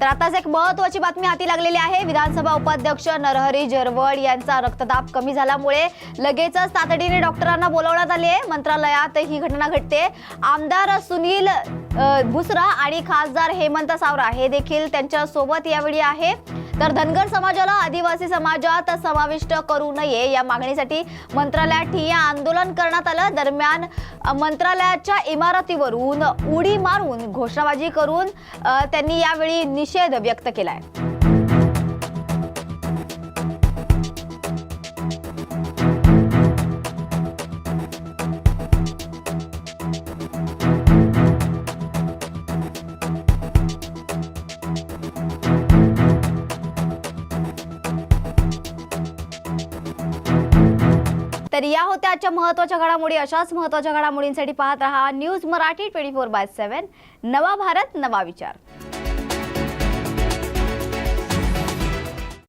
तर आताच एक महत्त्वाची बातमी हाती लागलेली आहे। विधानसभा उपाध्यक्ष नरहरी झिरवळ यांचा रक्तदाब कमी झाल्यामुळे लगेचच तातडीने डॉक्टरांना बोलावण्यात आले आहे। मंत्रालयात ही घटना घडते। आमदार सुनील भुसरा आणि खासदार हेमंत सावरा हे देखील त्यांच्या सोबत यावेळी आहे। तर धनगर समाजाला आदिवासी समाजात समाविष्ट करू नये या मागणीसाठी मंत्रालयात ठिय्या आंदोलन करण्यात आलं। दरम्यान मंत्रालयाच्या इमारतीवरून उडी मारून घोषणाबाजी करून त्यांनी यावेळी निषेध व्यक्त केलाय। तर या होत्या आजच्या महत्त्वाच्या घडामोडी। अशाच महत्त्वाच्या घडामोडींसाठी पाहत रहा न्यूज मराठी 24/7। नवा भारत नवा विचार।